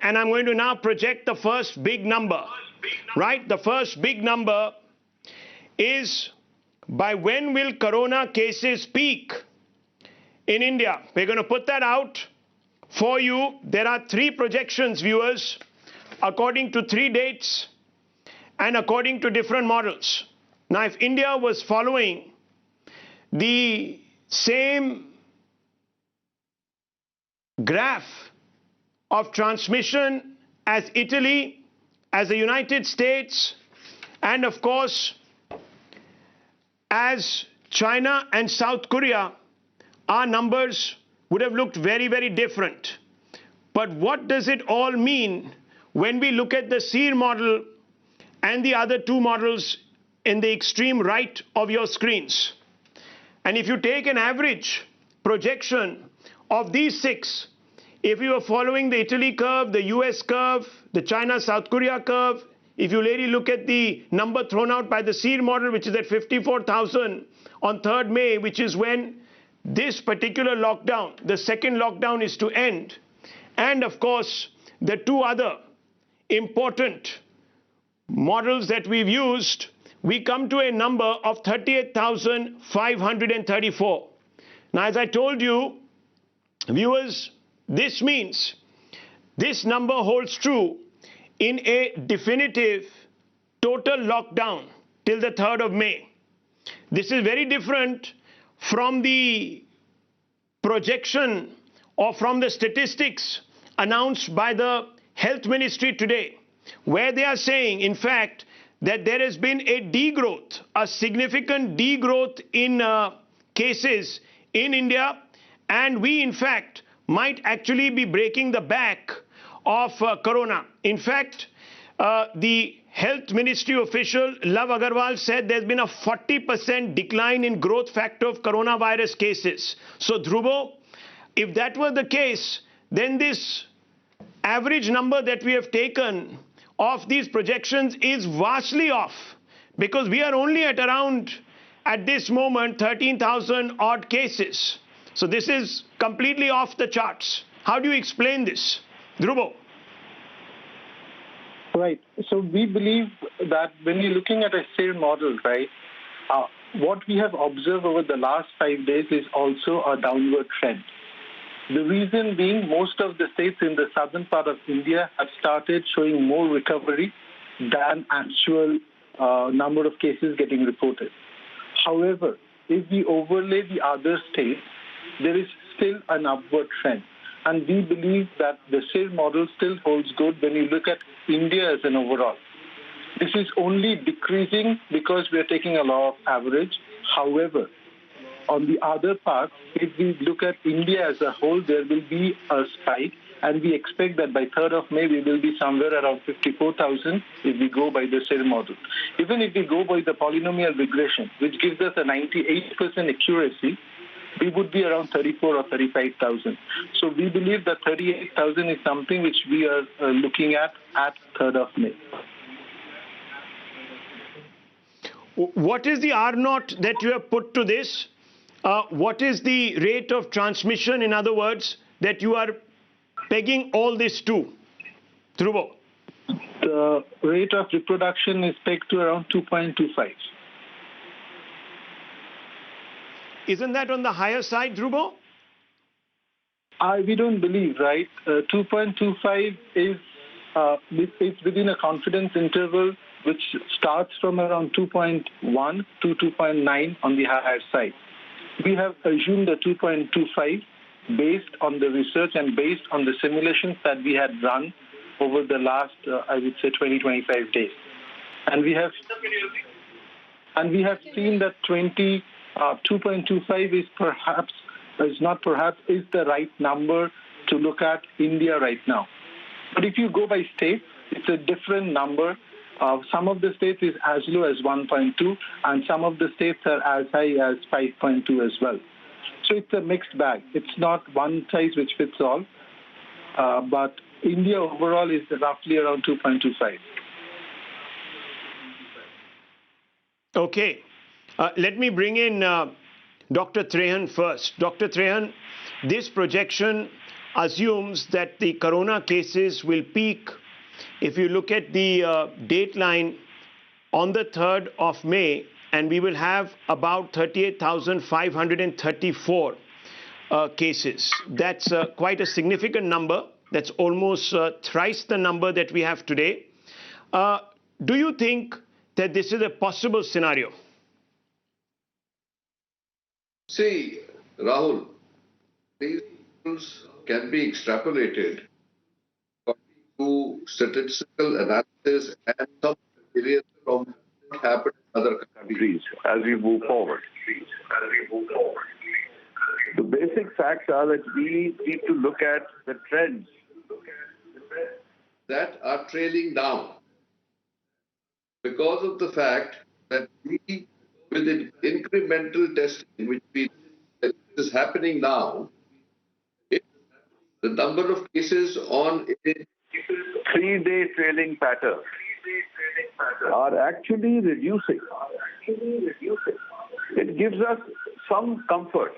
And I'm going to now project the first big number, right? The first big number is, by when will corona cases peak in India? We're going to put that out for you. There are three projections, viewers, according to three dates and according to different models. Now, if India was following the same graph of transmission as Italy, as the United States, and of course as China and South Korea, our numbers would have looked very, very different. But what does it all mean when we look at the SEER model and the other two models in the extreme right of your screens? And if you take an average projection of these six, if you are following the Italy curve, the US curve, the China-South Korea curve, if you really look at the number thrown out by the SEER model, which is at 54,000 on 3rd May, which is when this particular lockdown, the second lockdown, is to end. And of course, the two other important models that we've used, we come to a number of 38,534. Now, as I told you, viewers, this means this number holds true in a definitive total lockdown till the 3rd of May. This is very different from the projection or from the statistics announced by the Health Ministry today, where they are saying, in fact, that there has been a degrowth, a significant degrowth in cases in India, and we, in fact, might actually be breaking the back of corona. In fact, the Health Ministry official Love Agarwal said there's been a 40% decline in growth factor of coronavirus cases. So, Dhruvo, if that were the case, then this average number that we have taken of these projections is vastly off, because we are only at around, at this moment, 13,000 odd cases. So this is completely off the charts. How do you explain this, Dhruvo? Right. So we believe that when you're looking at a SEER model, right, what we have observed over the last 5 days is also a downward trend. The reason being, most of the states in the southern part of India have started showing more recovery than actual number of cases getting reported. However, if we overlay the other states, there is still an upward trend. And we believe that the SEER model still holds good when you look at India as an overall. This is only decreasing because we are taking a law of average. However, on the other part, if we look at India as a whole, there will be a spike, and we expect that by 3rd of May, we will be somewhere around 54,000 if we go by the SEER model. Even if we go by the polynomial regression, which gives us a 98% accuracy, we would be around 34 or 35,000. So we believe that 38,000 is something which we are looking at 3rd of May. What is the R naught that you have put to this? What is the rate of transmission, in other words, that you are pegging all this to, Dhruvo? The rate of reproduction is pegged to around 2.25. Isn't that on the higher side, Dhruvo? We don't believe, right? 2.25 is within a confidence interval which starts from around 2.1 to 2.9 on the higher side. We have assumed the 2.25 based on the research and based on the simulations that we had run over the last, I would say, 20-25 days. And we have seen that 2.25 is the right number to look at India right now. But if you go by state, it's a different number. Some of the states is as low as 1.2, and some of the states are as high as 5.2 as well. So it's a mixed bag. It's not one size which fits all, but India overall is roughly around 2.25. Okay. Let me bring in Dr. Trehan first. Dr. Trehan, this projection assumes that the corona cases will peak. If you look at the dateline on the 3rd of May, and we will have about 38,534 cases. That's quite a significant number. That's almost thrice the number that we have today. Do you think that this is a possible scenario? See, Rahul, these rules can be extrapolated to statistical analysis and some areas from what happened in other countries as we move forward. The basic facts are that we need to look at the trends that are trailing down because of the fact that we, with the incremental testing which is happening now, the number of cases on a 3-day trailing pattern are actually reducing. It gives us some comfort.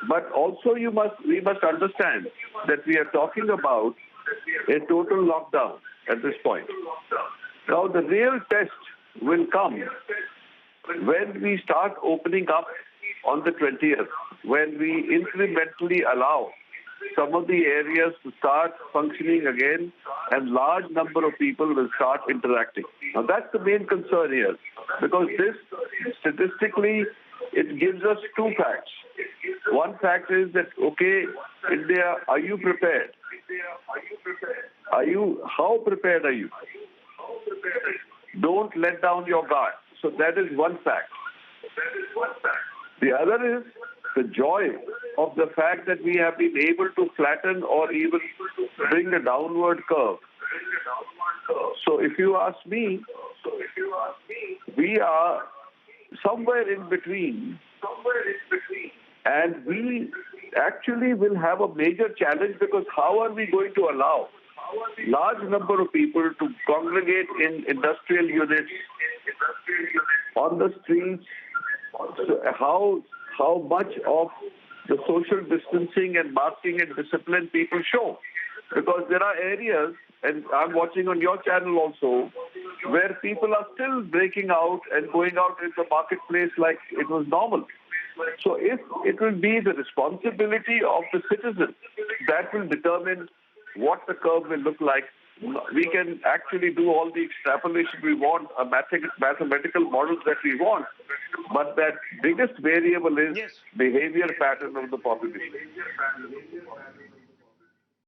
But also we must understand that we are talking about a total lockdown at this point. Now the real test will come when we start opening up on the 20th, when we incrementally allow some of the areas to start functioning again and large number of people will start interacting. Now that's the main concern here, because this statistically it gives us two facts. One fact is that, okay, India, are you prepared? How prepared are you? Don't let down your guard. So that is one fact. The other is the joy of the fact that we have been able to flatten or even bring a downward curve. So if you ask me, we are somewhere in between, and we actually will have a major challenge, because how are we going to allow large number of people to congregate in industrial units, on the streets? So how much of the social distancing and masking and discipline people show? Because there are areas, and I'm watching on your channel also, where people are still breaking out and going out in the marketplace like it was normal. So if it will be the responsibility of the citizen that will determine what the curve will look like. We can actually do all the extrapolation we want, mathematical models that we want, but that biggest variable is behavior pattern of the population.